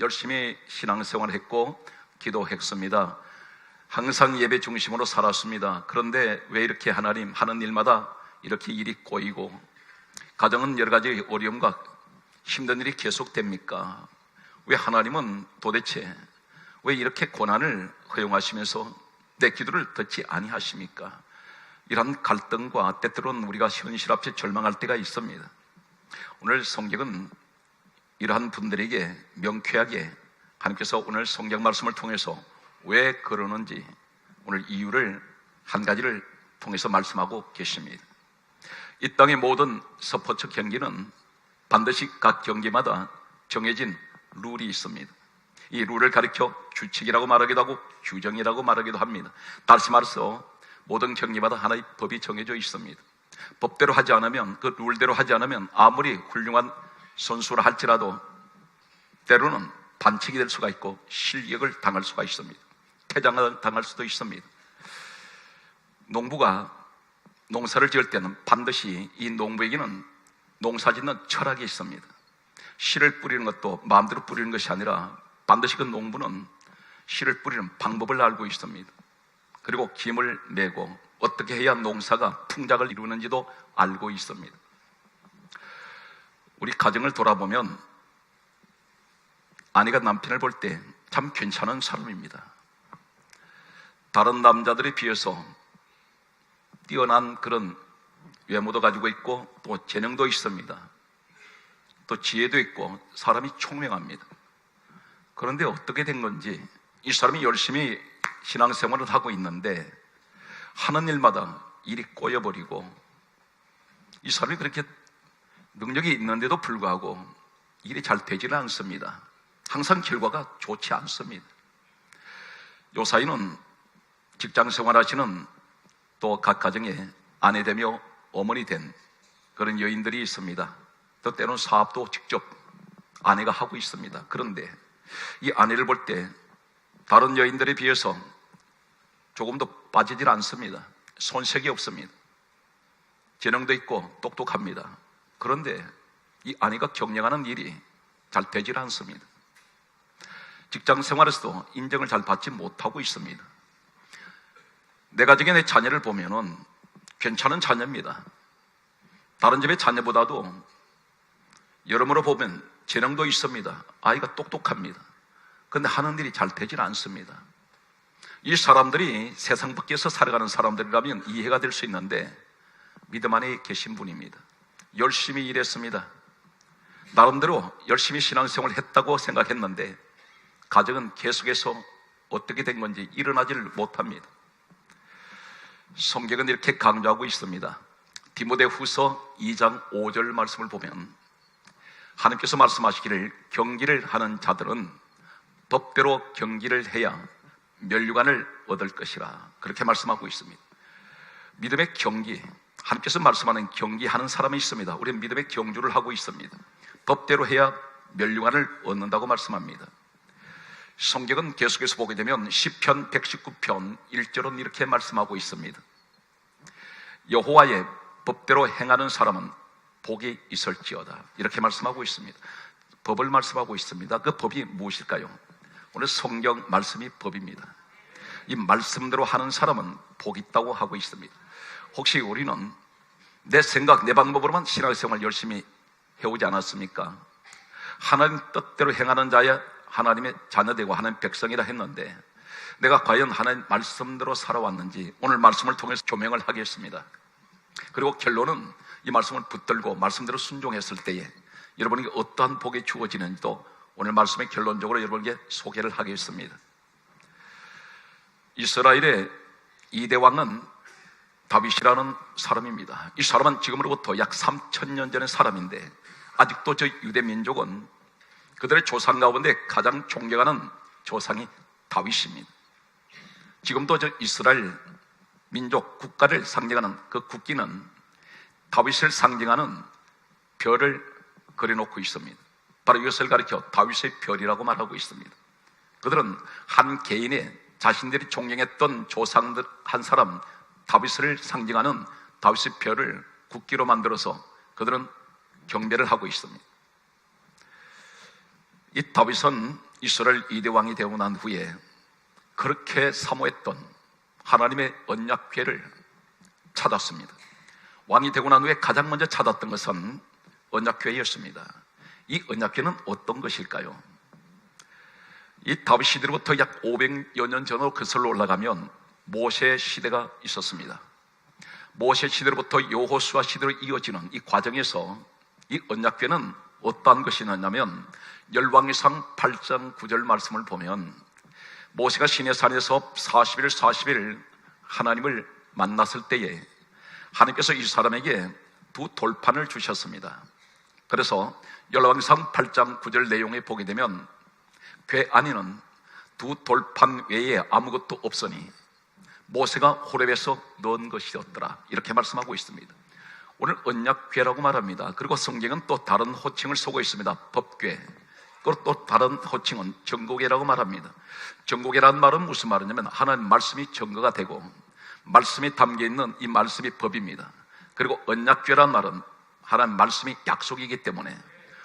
열심히 신앙생활을 했고 기도했습니다. 항상 예배 중심으로 살았습니다. 그런데 왜 이렇게 하나님 하는 일마다 이렇게 일이 꼬이고 가정은 여러 가지 어려움과 힘든 일이 계속됩니까? 왜 하나님은 도대체 왜 이렇게 고난을 허용하시면서 내 기도를 듣지 아니하십니까? 이런 갈등과 때때로는 우리가 현실 앞에 절망할 때가 있습니다. 오늘 성경은 이러한 분들에게 명쾌하게 하나님께서 오늘 성경 말씀을 통해서 왜 그러는지 오늘 이유를 한 가지를 통해서 말씀하고 계십니다. 이 땅의 모든 스포츠 경기는 반드시 각 경기마다 정해진 룰이 있습니다. 이 룰을 가리켜 규칙이라고 말하기도 하고 규정이라고 말하기도 합니다. 다시 말해서 모든 경기마다 하나의 법이 정해져 있습니다. 법대로 하지 않으면, 그 룰대로 하지 않으면 아무리 훌륭한 선수라 할지라도 때로는 반칙이 될 수가 있고 실격을 당할 수가 있습니다. 퇴장을 당할 수도 있습니다. 농부가 농사를 지을 때는 반드시 이 농부에게는 농사 짓는 철학이 있습니다. 씨를 뿌리는 것도 마음대로 뿌리는 것이 아니라 반드시 그 농부는 씨를 뿌리는 방법을 알고 있습니다. 그리고 김을 메고 어떻게 해야 농사가 풍작을 이루는지도 알고 있습니다. 우리 가정을 돌아보면 아내가 남편을 볼 때 참 괜찮은 사람입니다. 다른 남자들에 비해서 뛰어난 그런 외모도 가지고 있고 또 재능도 있습니다. 또 지혜도 있고 사람이 총명합니다. 그런데 어떻게 된 건지 이 사람이 열심히 신앙생활을 하고 있는데 하는 일마다 일이 꼬여버리고 이 사람이 그렇게 능력이 있는데도 불구하고 일이 잘 되지는 않습니다. 항상 결과가 좋지 않습니다. 요 사이는 직장생활 하시는 또 각 가정에 아내 되며 어머니 된 그런 여인들이 있습니다. 또 때로는 사업도 직접 아내가 하고 있습니다. 그런데 이 아내를 볼 때 다른 여인들에 비해서 조금도 빠지질 않습니다. 손색이 없습니다. 재능도 있고 똑똑합니다. 그런데 이 아내가 경영하는 일이 잘 되질 않습니다. 직장 생활에서도 인정을 잘 받지 못하고 있습니다. 내 가정의 내 자녀를 보면은 괜찮은 자녀입니다. 다른 집의 자녀보다도 여러모로 보면 재능도 있습니다. 아이가 똑똑합니다. 그런데 하는 일이 잘 되질 않습니다. 이 사람들이 세상 밖에서 살아가는 사람들이라면 이해가 될 수 있는데 믿음 안에 계신 분입니다. 열심히 일했습니다. 나름대로 열심히 신앙생활을 했다고 생각했는데 가정은 계속해서 어떻게 된 건지 일어나지를 못합니다. 성경은 이렇게 강조하고 있습니다. 디모데후서 2장 5절 말씀을 보면 하나님께서 말씀하시기를 경기를 하는 자들은 법대로 경기를 해야 면류관을 얻을 것이라 그렇게 말씀하고 있습니다. 믿음의 경기, 하나님께서 말씀하는 경기하는 사람이 있습니다. 우리는 믿음의 경주를 하고 있습니다. 법대로 해야 면류관을 얻는다고 말씀합니다. 성경은 계속해서 보게 되면 시편 119편 1절은 이렇게 말씀하고 있습니다. 여호와의 법대로 행하는 사람은 복이 있을지어다 이렇게 말씀하고 있습니다. 법을 말씀하고 있습니다. 그 법이 무엇일까요? 오늘 성경 말씀이 법입니다. 이 말씀대로 하는 사람은 복이 있다고 하고 있습니다. 혹시 우리는 내 생각, 내 방법으로만 신앙생활 열심히 해오지 않았습니까? 하나님 뜻대로 행하는 자야 하나님의 자녀되고 하나님의 백성이라 했는데 내가 과연 하나님 말씀대로 살아왔는지 오늘 말씀을 통해서 조명을 하겠습니다. 그리고 결론은 이 말씀을 붙들고 말씀대로 순종했을 때에 여러분에게 어떠한 복이 주어지는지도 오늘 말씀의 결론적으로 여러분에게 소개를 하겠습니다. 이스라엘의 2대 왕은 다윗이라는 사람입니다. 이 사람은 지금으로부터 약 3000년 전의 사람인데 아직도 저 유대 민족은 그들의 조상 가운데 가장 존경하는 조상이 다윗입니다. 지금도 저 이스라엘 민족 국가를 상징하는 그 국기는 다윗을 상징하는 별을 그려놓고 있습니다. 바로 이것을 가리켜 다윗의 별이라고 말하고 있습니다. 그들은 한 개인의 자신들이 존경했던 조상들 한 사람 다윗을 상징하는 다윗의 별을 국기로 만들어서 그들은 경배를 하고 있습니다. 이 다윗은 이스라엘 2대 왕이 되고 난 후에 그렇게 사모했던 하나님의 언약궤를 찾았습니다. 왕이 되고 난 후에 가장 먼저 찾았던 것은 언약궤였습니다. 이 언약궤는 어떤 것일까요? 이 다윗 시대로부터 약 500여 년 전으로 거슬러 올라가면 모세 시대가 있었습니다. 모세 시대로부터 여호수아 시대로 이어지는 이 과정에서 이 언약궤는 어떠한 것이냐면 열왕기상 8장 9절 말씀을 보면 모세가 시내산에서 40일 하나님을 만났을 때에 하나님께서 이 사람에게 두 돌판을 주셨습니다. 그래서 열왕기상 8장 9절 내용에 보게 되면 궤 안에는 두 돌판 외에 아무것도 없으니 모세가 호렙에서 넣은 것이었더라, 이렇게 말씀하고 있습니다. 오늘 언약궤라고 말합니다. 그리고 성경은 또 다른 호칭을 쓰고 있습니다. 법궤, 그리고 또 다른 호칭은 증거궤라고 말합니다. 증거궤라는 말은 무슨 말이냐면 하나님 말씀이 증거가 되고 말씀이 담겨있는 이 말씀이 법입니다. 그리고 언약궤라는 말은 하나님 말씀이 약속이기 때문에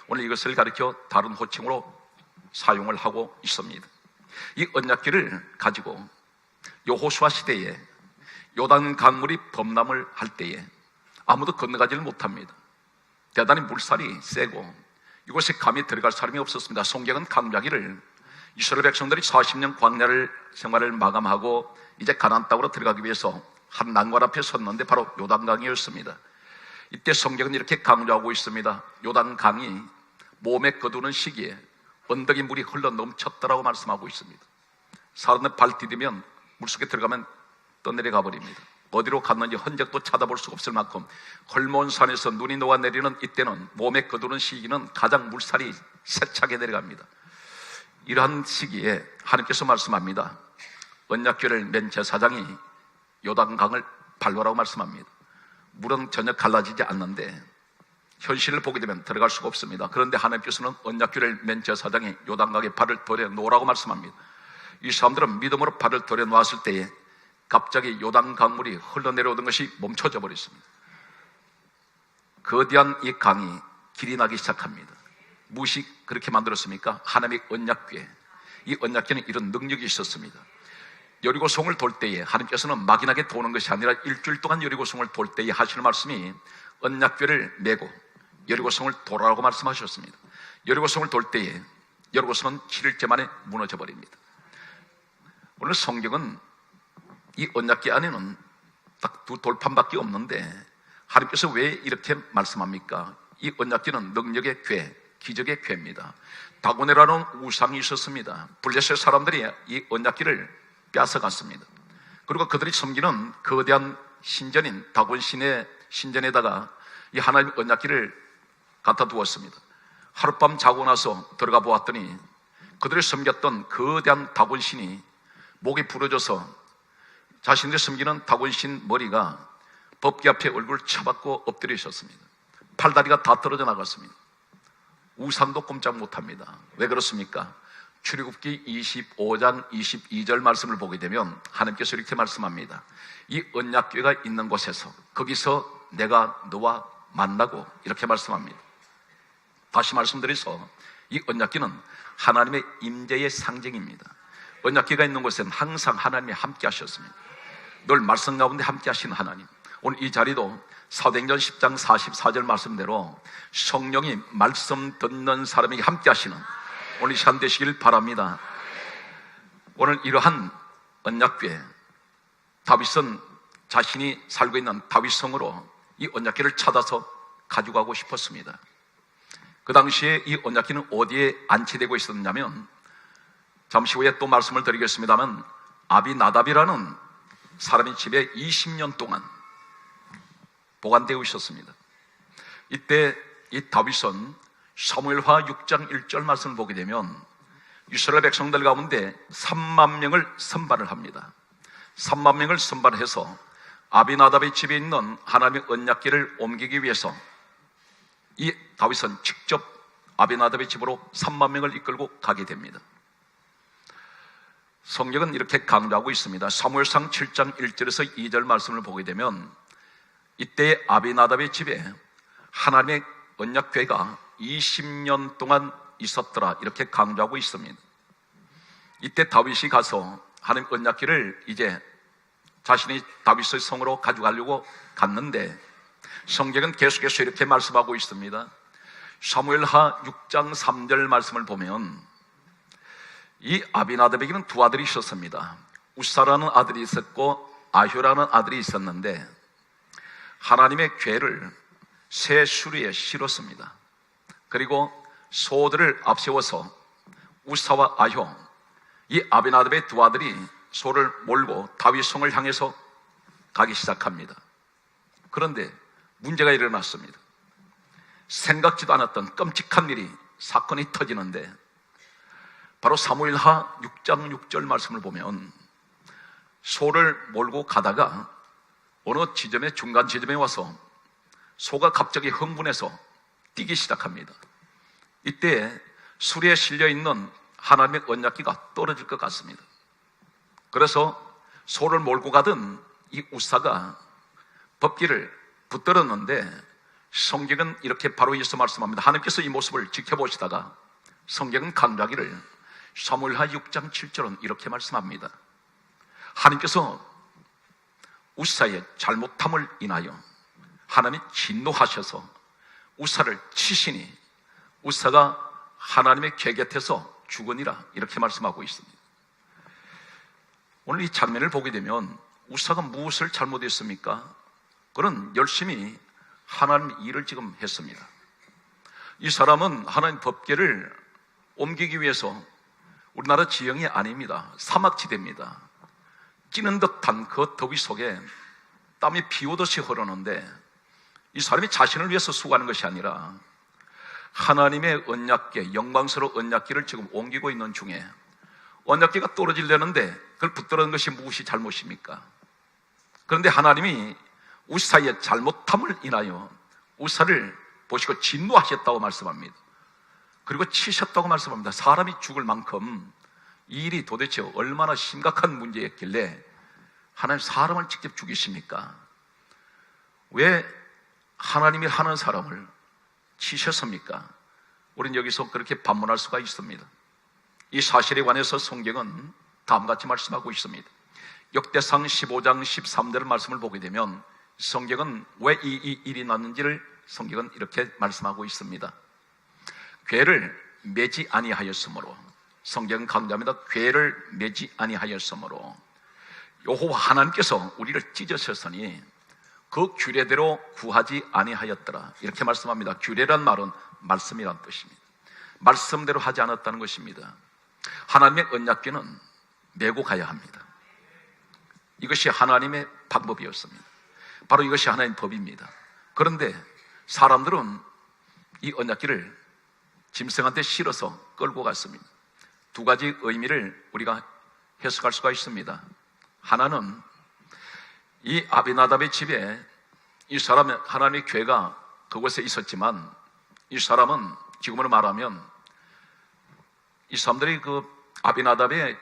오늘 이것을 가리켜 다른 호칭으로 사용을 하고 있습니다. 이 언약궤를 가지고 여호수아 시대에 요단 강물이 범람을 할 때에 아무도 건너가지를 못합니다. 대단히 물살이 세고 이곳에 감히 들어갈 사람이 없었습니다. 성경은 강조하기를 이스라엘 백성들이 40년 광야 생활을 마감하고 이제 가나안 땅으로 들어가기 위해서 한 난관 앞에 섰는데 바로 요단강이었습니다. 이때 성경은 이렇게 강조하고 있습니다. 요단강이 몸에 거두는 시기에 언덕이 물이 흘러 넘쳤다라고 말씀하고 있습니다. 사람들 발 디디면 물속에 들어가면 떠내려가 버립니다. 어디로 갔는지 흔적도 찾아볼 수가 없을 만큼 헐몬산에서 눈이 녹아내리는 이때는 몸에 거두는 시기는 가장 물살이 세차게 내려갑니다. 이러한 시기에 하나님께서 말씀합니다. 언약궤를 맨 제사장이 요단강을 발로라고 말씀합니다. 물은 전혀 갈라지지 않는데 현실을 보게 되면 들어갈 수가 없습니다. 그런데 하나님께서는 언약궤를 맨 제사장이 요단강에 발을 들여 놓으라고 말씀합니다. 이 사람들은 믿음으로 발을 들여 놓았을 때에 갑자기 요단 강물이 흘러내려오던 것이 멈춰져 버렸습니다. 거대한 이 강이 길이 나기 시작합니다. 무엇이 그렇게 만들었습니까? 하나님의 언약궤. 이 언약궤는 이런 능력이 있었습니다. 여리고성을 돌 때에 하나님께서는 막연하게 도는 것이 아니라 일주일 동안 여리고성을 돌 때에 하시는 말씀이 언약궤를 메고 여리고성을 돌아라고 말씀하셨습니다. 여리고성을 돌 때에 여리고성은 7일째 만에 무너져 버립니다. 오늘 성경은 이 언약궤 안에는 딱 두 돌판밖에 없는데 하나님께서 왜 이렇게 말씀합니까? 이 언약궤는 능력의 궤, 기적의 궤입니다. 다고네라는 우상이 있었습니다. 블레셋 사람들이 이 언약궤를 뺏어갔습니다. 그리고 그들이 섬기는 거대한 신전인 다곤신의 신전에다가 이 하나님의 언약궤를 갖다 두었습니다. 하룻밤 자고 나서 들어가 보았더니 그들이 섬겼던 거대한 다곤신이 목이 부러져서 자신들이 섬기는 다곤신 머리가 법궤 앞에 얼굴을 쳐박고 엎드려 있었습니다. 팔다리가 다 떨어져 나갔습니다. 우상도 꼼짝 못합니다. 왜 그렇습니까? 출애굽기 25장 22절 말씀을 보게 되면 하나님께서 이렇게 말씀합니다. 이 언약궤가 있는 곳에서 거기서 내가 너와 만나고 이렇게 말씀합니다. 다시 말씀드려서 이 언약궤는 하나님의 임재의 상징입니다. 언약궤가 있는 곳에는 항상 하나님이 함께 하셨습니다. 늘 말씀 가운데 함께 하시는 하나님. 오늘 이 자리도 사도행전 10장 44절 말씀대로 성령이 말씀 듣는 사람에게 함께 하시는 오늘 이 시간 되시길 바랍니다. 오늘 이러한 언약궤, 다윗은 자신이 살고 있는 다윗성으로 이 언약궤를 찾아서 가져가고 싶었습니다. 그 당시에 이 언약궤는 어디에 안치되고 있었냐면, 잠시 후에 또 말씀을 드리겠습니다만, 아비나답이라는 사람이 집에 20년 동안 보관되어 있었습니다. 이때 이 다윗은 사무엘하 6장 1절 말씀을 보게 되면 이스라엘 백성들 가운데 3만 명을 선발을 합니다. 3만 명을 선발해서 아비나답의 집에 있는 하나님의 언약궤를 옮기기 위해서 이 다윗은 직접 아비나답의 집으로 3만 명을 이끌고 가게 됩니다. 성경은 이렇게 강조하고 있습니다. 사무엘상 7장 1절에서 2절 말씀을 보게 되면 이때 아비나답의 집에 하나님의 언약궤가 20년 동안 있었더라, 이렇게 강조하고 있습니다. 이때 다윗이 가서 하나님 언약궤를 이제 자신이 다윗의 성으로 가져가려고 갔는데, 성경은 계속해서 이렇게 말씀하고 있습니다. 사무엘하 6장 3절 말씀을 보면, 이 아비나답에게는 두 아들이 있었습니다. 우사라는 아들이 있었고 아효라는 아들이 있었는데, 하나님의 궤를 새 수리에 실었습니다. 그리고 소들을 앞세워서 우사와 아효, 이 아비나답의 두 아들이 소를 몰고 다윗 성을 향해서 가기 시작합니다. 그런데 문제가 일어났습니다. 생각지도 않았던 끔찍한 일이, 사건이 터지는데, 바로 사무엘하 6장 6절 말씀을 보면, 소를 몰고 가다가 어느 지점에, 중간 지점에 와서 소가 갑자기 흥분해서 뛰기 시작합니다. 이때 수리에 실려 있는 하나님의 언약궤가 떨어질 것 같습니다. 그래서 소를 몰고 가던 이 우사가 법궤를 붙들었는데, 성경은 이렇게 바로 이어서 말씀합니다. 하나님께서 이 모습을 지켜보시다가 성경은 강조하기를, 사무엘하 6장 7절은 이렇게 말씀합니다. 하나님께서 우사의 잘못함을 인하여 하나님이 진노하셔서 우사를 치시니 우사가 하나님의 궤 곁에서 죽으니라, 이렇게 말씀하고 있습니다. 오늘 이 장면을 보게 되면 우사가 무엇을 잘못했습니까? 그는 열심히 하나님 일을 지금 했습니다. 이 사람은 하나님 법궤를 옮기기 위해서, 우리나라 지형이 아닙니다. 사막지대입니다. 찌는 듯한 그 더위 속에 땀이 비 오듯이 흐르는데, 이 사람이 자신을 위해서 수고하는 것이 아니라 하나님의 언약궤, 영광스러운 언약궤를 지금 옮기고 있는 중에 언약궤가 떨어지려는데 그걸 붙들은 것이 무엇이 잘못입니까? 그런데 하나님이 우사의 잘못함을 인하여 우사를 보시고 진노하셨다고 말씀합니다. 그리고 치셨다고 말씀합니다. 사람이 죽을 만큼 이 일이 도대체 얼마나 심각한 문제였길래 하나님 사람을 직접 죽이십니까? 왜 하나님이 하는 사람을 치셨습니까? 우리는 여기서 그렇게 반문할 수가 있습니다. 이 사실에 관해서 성경은 다음같이 말씀하고 있습니다. 역대상 15장 13절 말씀을 보게 되면 성경은 왜 이 일이 났는지를 성경은 이렇게 말씀하고 있습니다. 궤를 매지 아니하였으므로, 성경은 강조합니다. 궤를 매지 아니하였으므로 여호와 하나님께서 우리를 찢으셨으니 그 규례대로 구하지 아니하였더라, 이렇게 말씀합니다. 규례란 말은 말씀이란 뜻입니다. 말씀대로 하지 않았다는 것입니다. 하나님의 언약궤는 메고 가야 합니다. 이것이 하나님의 방법이었습니다. 바로 이것이 하나님의 법입니다. 그런데 사람들은 이 언약궤를 짐승한테 실어서 끌고 갔습니다. 두 가지 의미를 우리가 해석할 수가 있습니다. 하나는 이 아비나답의 집에 이 사람의 하나님의 궤가 그곳에 있었지만, 이 사람은 지금으로 말하면 이 사람들이 그 아비나답의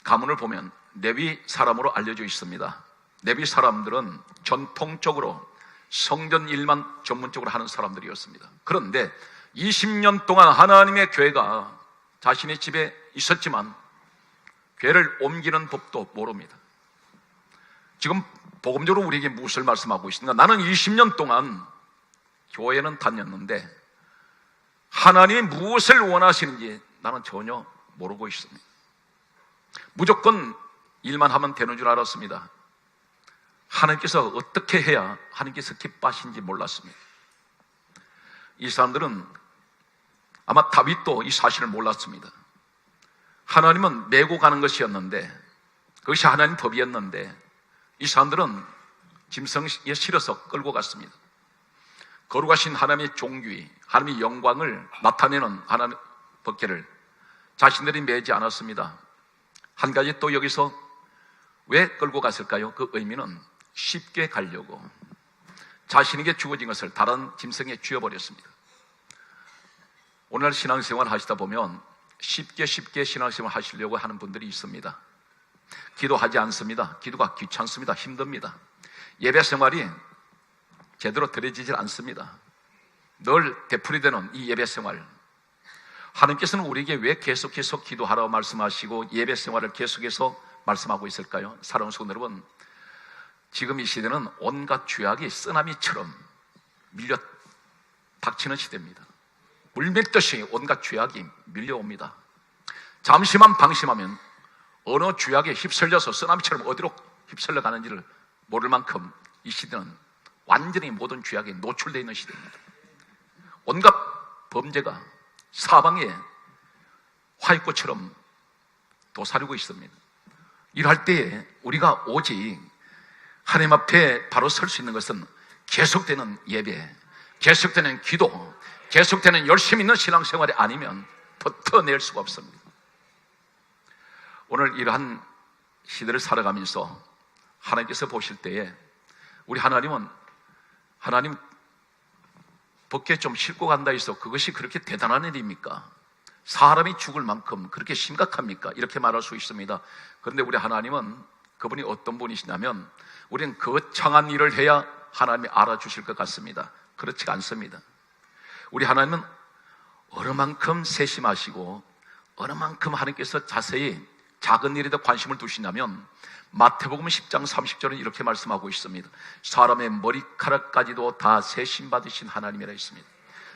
가문을 보면 레위 사람으로 알려져 있습니다. 레위 사람들은 전통적으로 성전 일만 전문적으로 하는 사람들이었습니다. 그런데 20년 동안 하나님의 궤가 자신의 집에 있었지만 궤를 옮기는 법도 모릅니다. 지금 복음적으로 우리에게 무엇을 말씀하고 있습니까? 나는 20년 동안 교회는 다녔는데 하나님이 무엇을 원하시는지 나는 전혀 모르고 있습니다. 무조건 일만 하면 되는 줄 알았습니다. 하나님께서 어떻게 해야 하나님께서 기뻐하시는지 몰랐습니다. 이 사람들은 아마 다윗도 이 사실을 몰랐습니다. 하나님은 메고 가는 것이었는데, 그것이 하나님 법이었는데 이 사람들은 짐승에 실어서 끌고 갔습니다. 거룩하신 하나님의 종귀, 하나님의 영광을 나타내는 하나님의 법궤를 자신들이 메지 않았습니다. 한 가지 또 여기서 왜 끌고 갔을까요? 그 의미는 쉽게 가려고 자신에게 주어진 것을 다른 짐승에 쥐어버렸습니다. 오늘 신앙생활 하시다 보면 쉽게 신앙생활 하시려고 하는 분들이 있습니다. 기도하지 않습니다. 기도가 귀찮습니다. 힘듭니다. 예배 생활이 제대로 드려지질 않습니다. 늘 되풀이되는 이 예배 생활, 하나님께서는 우리에게 왜 계속해서 기도하라고 말씀하시고 예배 생활을 계속해서 말씀하고 있을까요? 사랑하는 성도 여러분, 지금 이 시대는 온갖 죄악이 쓰나미처럼 밀려 닥치는 시대입니다. 물밀듯이 온갖 죄악이 밀려옵니다. 잠시만 방심하면 어느 죄악에 휩쓸려서 쓰나미처럼 어디로 휩쓸려 가는지를 모를 만큼 이 시대는 완전히 모든 죄악에 노출되어 있는 시대입니다. 온갖 범죄가 사방에 화이꽃처럼 도사리고 있습니다. 이럴 때에 우리가 오직 하나님 앞에 바로 설 수 있는 것은 계속되는 예배, 계속되는 기도, 계속되는 열심 있는 신앙생활이 아니면 버텨낼 수가 없습니다. 오늘 이러한 시대를 살아가면서 하나님께서 보실 때에 우리 하나님은 하나님 벗게 좀 싣고 간다 해서 그것이 그렇게 대단한 일입니까? 사람이 죽을 만큼 그렇게 심각합니까? 이렇게 말할 수 있습니다. 그런데 우리 하나님은 그분이 어떤 분이시냐면 우리는 거창한 일을 해야 하나님이 알아주실 것 같습니다. 그렇지 않습니다. 우리 하나님은 어느 만큼 세심하시고 어느 만큼 하나님께서 자세히 작은 일에도 관심을 두시냐면 마태복음 10장 30절은 이렇게 말씀하고 있습니다. 사람의 머리카락까지도 다 세심받으신 하나님이라 했습니다.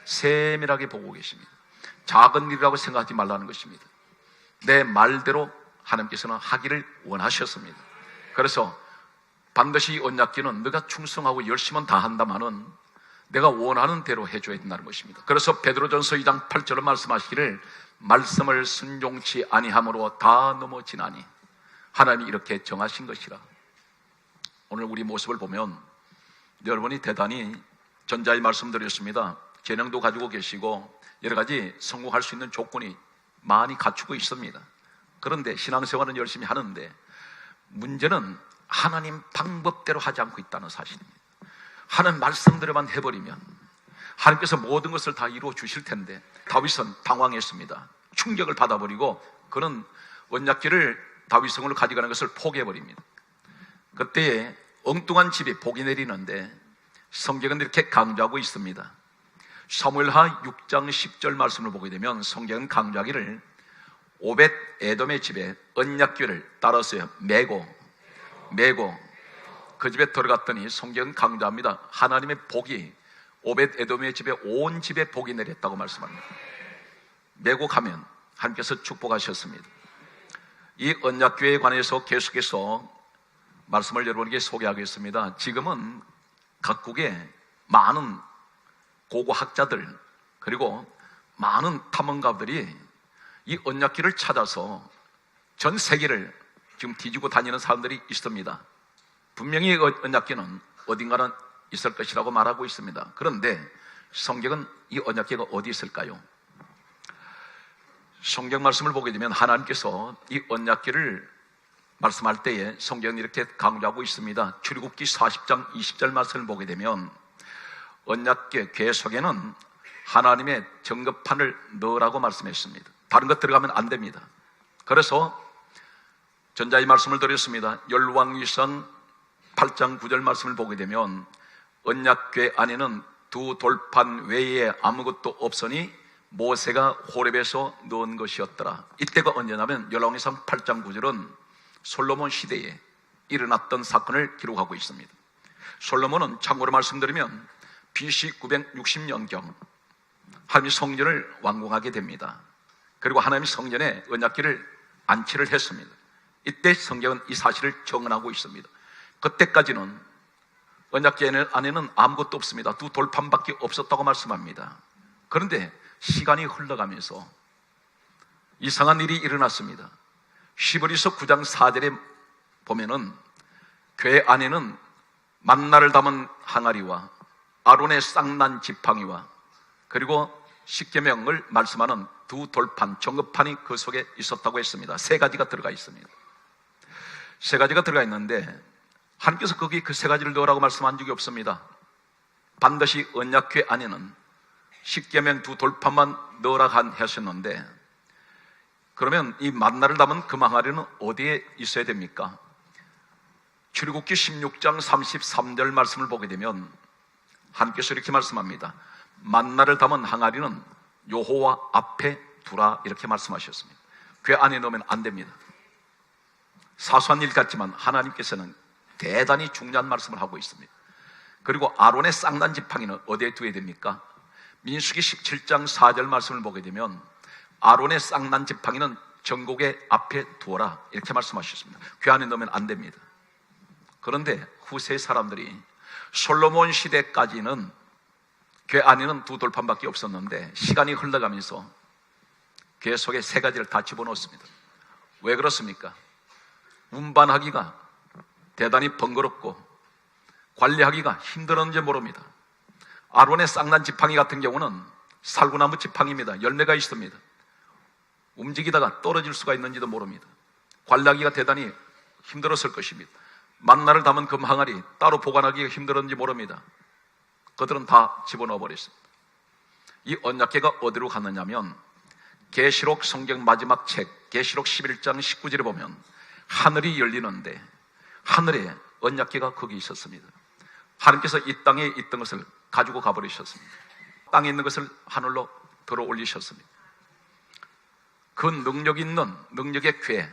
세밀하게 보고 계십니다. 작은 일이라고 생각하지 말라는 것입니다. 내 말대로 하나님께서는 하기를 원하셨습니다. 그래서 반드시 언약궤는 네가 충성하고 열심은 다 한다마는 내가 원하는 대로 해줘야 된다는 것입니다. 그래서 베드로전서 2장 8절로 말씀하시기를 말씀을 순종치 아니함으로 다 넘어지나니 하나님이 이렇게 정하신 것이라. 오늘 우리 모습을 보면 여러분이 대단히 전자의 말씀드렸습니다. 재능도 가지고 계시고 여러 가지 성공할 수 있는 조건이 많이 갖추고 있습니다. 그런데 신앙생활은 열심히 하는데 문제는 하나님 방법대로 하지 않고 있다는 사실입니다. 하는 말씀대로만 해버리면 하나님께서 모든 것을 다 이루어 주실 텐데 다윗은 당황했습니다. 충격을 받아버리고 그는 언약궤를 다윗성으로 가져가는 것을 포기해버립니다. 그때 엉뚱한 집에 복이 내리는데 성경은 이렇게 강조하고 있습니다. 사무엘하 6장 10절 말씀을 보게 되면 성경은 강조하기를 오벳 에돔의 집에 언약궤를 따라서 메고 그 집에 들어갔더니 성경은 강조합니다. 하나님의 복이 오벳 에돔의 집에 온 집에 복이 내렸다고 말씀합니다. 메고 가면 하나님께서 축복하셨습니다. 이 언약궤에 관해서 계속해서 말씀을 여러분에게 소개하겠습니다. 지금은 각국의 많은 고고학자들 그리고 많은 탐험가들이 이 언약궤를 찾아서 전 세계를 지금 뒤지고 다니는 사람들이 있습니다. 분명히 언약궤는 어딘가는 있을 것이라고 말하고 있습니다. 그런데 성경은 이 언약궤가 어디 있을까요? 성경 말씀을 보게 되면 하나님께서 이 언약궤를 말씀할 때에 성경은 이렇게 강조하고 있습니다. 출애굽기 40장 20절 말씀을 보게 되면 언약궤 궤 속에는 하나님의 정급판을 넣으라고 말씀했습니다. 다른 것 들어가면 안 됩니다. 그래서 전자의 말씀을 드렸습니다. 열왕기상 8장 9절 말씀을 보게 되면 언약궤 안에는 두 돌판 외에 아무것도 없으니 모세가 호렙에서 넣은 것이었더라. 이때가 언제냐면 열왕기상 8장 9절은 솔로몬 시대에 일어났던 사건을 기록하고 있습니다. 솔로몬은 참고로 말씀드리면 BC 960년경 하나님의 성전을 완공하게 됩니다. 그리고 하나님의 성전에 언약궤를 안치를 했습니다. 이때 성경은 이 사실을 정언하고 있습니다. 그때까지는 언약궤 안에는 아무것도 없습니다. 두 돌판밖에 없었다고 말씀합니다. 그런데 시간이 흘러가면서 이상한 일이 일어났습니다. 히브리서 9장 4절에 보면은 궤 안에는 만나를 담은 항아리와 아론의 쌍난 지팡이와 그리고 십계명을 말씀하는 두 돌판, 정급판이 그 속에 있었다고 했습니다. 세 가지가 들어가 있습니다. 세 가지가 들어가 있는데 하나님께서 거기 그 세 가지를 넣으라고 말씀한 적이 없습니다. 반드시 언약궤 안에는 십계명 두 돌판만 넣으라 하셨는데 그러면 이 만나를 담은 그 항아리는 어디에 있어야 됩니까? 출애굽기 16장 33절 말씀을 보게 되면 하나님께서 이렇게 말씀합니다. 만나를 담은 항아리는 여호와 앞에 두라 이렇게 말씀하셨습니다. 궤 안에 넣으면 안 됩니다. 사소한 일 같지만 하나님께서는 대단히 중요한 말씀을 하고 있습니다. 그리고 아론의 쌍난 지팡이는 어디에 두어야 됩니까? 민수기 17장 4절 말씀을 보게 되면 아론의 쌍난 지팡이는 전곡의 앞에 두어라 이렇게 말씀하셨습니다. 궤 안에 넣으면 안 됩니다. 그런데 후세 사람들이 솔로몬 시대까지는 궤 안에는 두 돌판밖에 없었는데 시간이 흘러가면서 궤 속에 세 가지를 다 집어넣었습니다. 왜 그렇습니까? 운반하기가 대단히 번거롭고 관리하기가 힘들었는지 모릅니다. 아론의 쌍난 지팡이 같은 경우는 살구나무 지팡이입니다. 열매가 있습니다. 움직이다가 떨어질 수가 있는지도 모릅니다. 관리하기가 대단히 힘들었을 것입니다. 만나를 담은 금 항아리 따로 보관하기가 힘들었는지 모릅니다. 그들은 다 집어넣어 버렸습니다. 이 언약궤가 어디로 갔느냐면 계시록 성경 마지막 책 계시록 11장 19절에 보면 하늘이 열리는데 하늘에 언약궤가 거기 있었습니다. 하나님께서 이 땅에 있던 것을 가지고 가버리셨습니다. 땅에 있는 것을 하늘로 들어 올리셨습니다. 그 능력 있는 능력의 궤,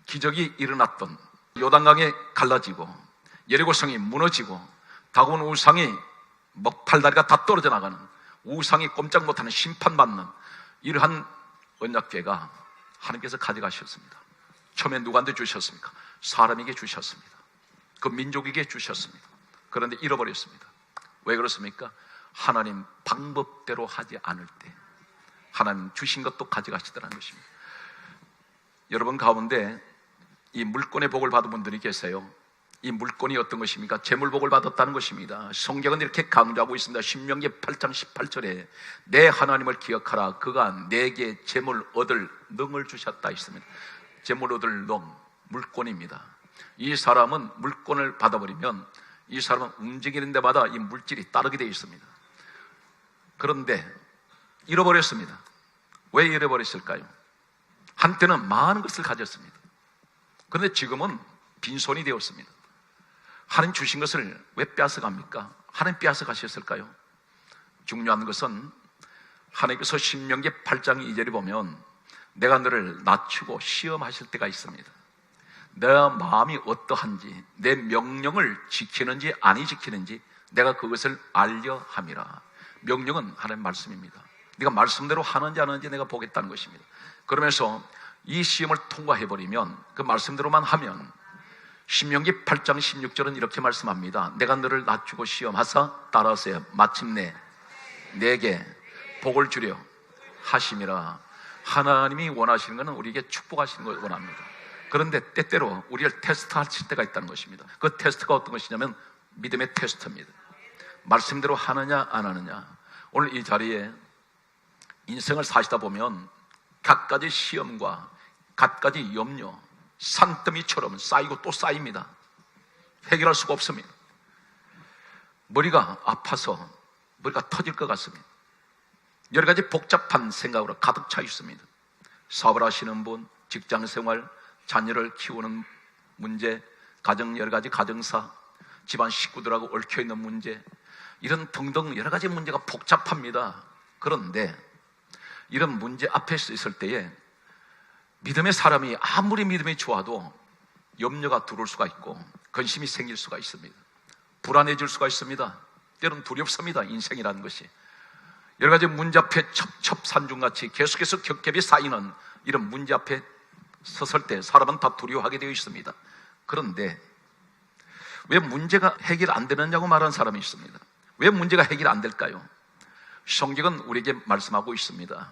기적이 일어났던 요단강에 갈라지고 여리고성이 무너지고 다곤 우상이 먹팔다리가 다 떨어져 나가는 우상이 꼼짝 못하는 심판받는 이러한 언약궤가 하나님께서 가져가셨습니다. 처음에 누구한테 주셨습니까? 사람에게 주셨습니다. 그 민족에게 주셨습니다. 그런데 잃어버렸습니다. 왜 그렇습니까? 하나님 방법대로 하지 않을 때 하나님 주신 것도 가져가시더라는 것입니다. 여러분 가운데 이 물권의 복을 받은 분들이 계세요. 이 물권이 어떤 것입니까? 재물복을 받았다는 것입니다. 성경은 이렇게 강조하고 있습니다. 신명기 8장 18절에 내 하나님을 기억하라. 그가 내게 재물 얻을 능을 주셨다 있습니다. 재물 얻을 능, 물권입니다. 이 사람은 물권을 받아버리면 이 사람은 움직이는 데마다 이 물질이 따르게 되어 있습니다. 그런데 잃어버렸습니다. 왜 잃어버렸을까요? 한때는 많은 것을 가졌습니다. 그런데 지금은 빈손이 되었습니다. 하나님 주신 것을 왜 빼앗아갑니까? 하나님 빼앗아가셨을까요? 중요한 것은 하나님께서 신명기 8장 2절에 보면 내가 너를 낮추고 시험하실 때가 있습니다. 내 마음이 어떠한지 내 명령을 지키는지 아니 지키는지 내가 그것을 알려 함이라. 명령은 하나님 말씀입니다. 네가 말씀대로 하는지 안 하는지 내가 보겠다는 것입니다. 그러면서 이 시험을 통과해버리면 그 말씀대로만 하면 신명기 8장 16절은 이렇게 말씀합니다. 내가 너를 낮추고 시험하사 따라서 마침내 내게 복을 주려 하심이라. 하나님이 원하시는 것은 우리에게 축복하시는 걸 원합니다. 그런데 때때로 우리를 테스트하실 때가 있다는 것입니다. 그 테스트가 어떤 것이냐면 믿음의 테스트입니다. 말씀대로 하느냐 안 하느냐. 오늘 이 자리에 인생을 사시다 보면 갖가지 시험과 갖가지 염려, 산더미처럼 쌓이고 또 쌓입니다. 해결할 수가 없습니다. 머리가 아파서 머리가 터질 것 같습니다. 여러 가지 복잡한 생각으로 가득 차 있습니다. 사업을 하시는 분, 직장생활, 자녀를 키우는 문제, 가정 여러 가지 가정사, 집안 식구들하고 얽혀있는 문제, 이런 등등 여러 가지 문제가 복잡합니다. 그런데 이런 문제 앞에 있을 때에 믿음의 사람이 아무리 믿음이 좋아도 염려가 들어올 수가 있고 근심이 생길 수가 있습니다. 불안해질 수가 있습니다. 때로는 두렵습니다. 인생이라는 것이 여러 가지 문제 앞에 첩첩산중같이 계속해서 겹겹이 쌓이는 이런 문제 앞에 섰을 때 사람은 다 두려워하게 되어 있습니다. 그런데 왜 문제가 해결 안 되느냐고 말하는 사람이 있습니다. 왜 문제가 해결 안 될까요? 성경은 우리에게 말씀하고 있습니다.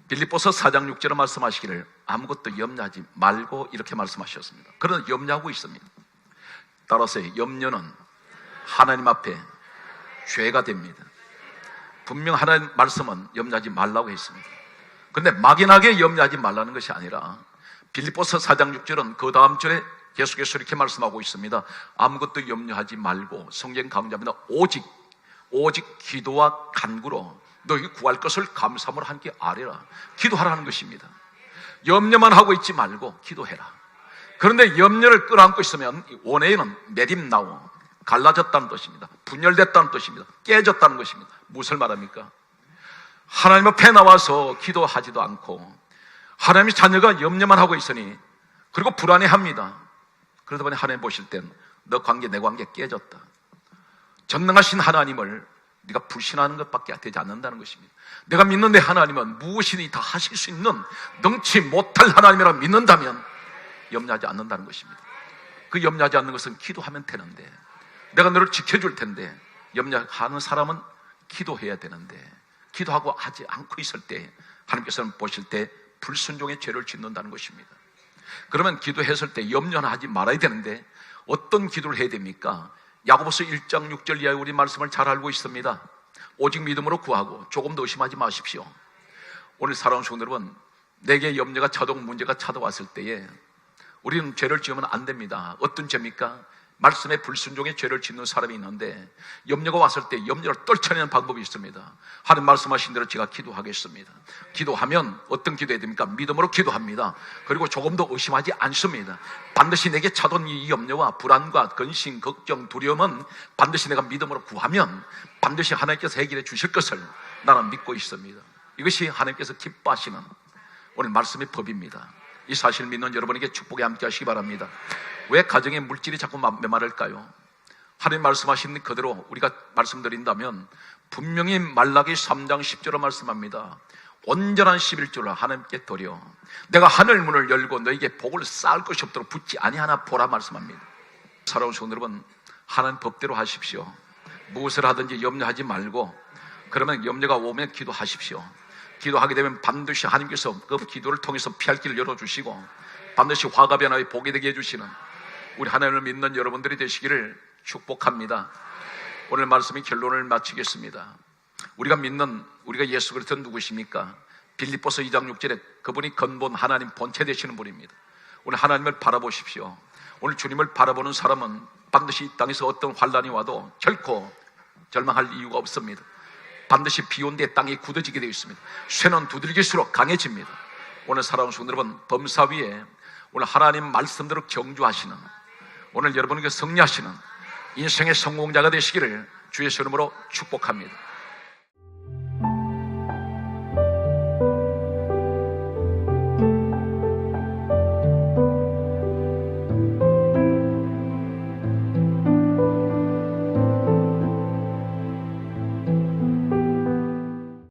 빌립보서 4장 6절에 말씀하시기를 아무것도 염려하지 말고 이렇게 말씀하셨습니다. 그러나 염려하고 있습니다. 따라서 염려는 하나님 앞에 죄가 됩니다. 분명 하나님 말씀은 염려하지 말라고 했습니다. 그런데 막연하게 염려하지 말라는 것이 아니라 빌립보서 4장 6절은 그 다음 절에 계속해서 이렇게 말씀하고 있습니다. 아무것도 염려하지 말고 성경 강조합니다. 오직 기도와 간구로 너희 구할 것을 감사함으로 함께 아뢰라. 기도하라는 것입니다. 염려만 하고 있지 말고 기도해라. 그런데 염려를 끌어안고 있으면 원에는 내림나오, 갈라졌다는 뜻입니다. 분열됐다는 뜻입니다. 깨졌다는 것입니다. 무엇을 말합니까? 하나님 앞에 나와서 기도하지도 않고 하나님의 자녀가 염려만 하고 있으니, 그리고 불안해합니다. 그러다 보니 하나님 보실 땐 너 관계 내 관계 깨졌다. 전능하신 하나님을 네가 불신하는 것밖에 되지 않는다는 것입니다. 내가 믿는 내 하나님은 무엇이니 다 하실 수 있는 능치 못할 하나님이라고 믿는다면 염려하지 않는다는 것입니다. 그 염려하지 않는 것은 기도하면 되는데, 내가 너를 지켜줄 텐데, 염려하는 사람은 기도해야 되는데, 기도하고 하지 않고 있을 때 하나님께서는 보실 때 불순종의 죄를 짓는다는 것입니다. 그러면 기도했을 때 염려는 하지 말아야 되는데 어떤 기도를 해야 됩니까? 야고보서 1장 6절 이하의 우리 말씀을 잘 알고 있습니다. 오직 믿음으로 구하고 조금도 의심하지 마십시오. 오늘 사랑하는 성도 여러분, 내게 염려가 자동 문제가 찾아왔을 때에 우리는 죄를 지으면 안 됩니다. 어떤 죄입니까? 말씀에 불순종의 죄를 짓는 사람이 있는데, 염려가 왔을 때 염려를 떨쳐내는 방법이 있습니다. 하나님 말씀하신 대로 제가 기도하겠습니다. 기도하면 어떤 기도해야 됩니까? 믿음으로 기도합니다. 그리고 조금도 의심하지 않습니다. 반드시 내게 찾아온 이 염려와 불안과 근심, 걱정, 두려움은 반드시 내가 믿음으로 구하면 반드시 하나님께서 해결해 주실 것을 나는 믿고 있습니다. 이것이 하나님께서 기뻐하시는 오늘 말씀의 법입니다. 이 사실을 믿는 여러분에게 축복에 함께 하시기 바랍니다. 왜 가정의 물질이 자꾸 메마를까요? 하나님 말씀하신 그대로 우리가 말씀드린다면 분명히 말라기 3장 10절로 말씀합니다. 온전한 11조를 하나님께 드려 내가 하늘 문을 열고 너에게 복을 쌓을 것이 없도록 붙지 아니하나 보라 말씀합니다. 사랑하는 성도 여러분, 하나님 법대로 하십시오. 무엇을 하든지 염려하지 말고, 그러면 염려가 오면 기도하십시오. 기도하게 되면 반드시 하나님께서 그 기도를 통해서 피할 길을 열어주시고 반드시 화가 변화에 복이 되게 해주시는 우리 하나님을 믿는 여러분들이 되시기를 축복합니다. 오늘 말씀의 결론을 마치겠습니다. 우리가 예수 그리스도는 누구십니까? 빌립보서 2장 6절에 그분이 근본 하나님 본체 되시는 분입니다. 오늘 하나님을 바라보십시오. 오늘 주님을 바라보는 사람은 반드시 이 땅에서 어떤 환난이 와도 결코 절망할 이유가 없습니다. 반드시 비온 뒤에 땅이 굳어지게 되어 있습니다. 쇠는 두들길수록 강해집니다. 오늘 사랑하는 성도 여러분, 범사 위에 오늘 하나님 말씀대로 경주하시는, 오늘 여러분에게 승리하시는 인생의 성공자가 되시기를 주의 이름으로 축복합니다.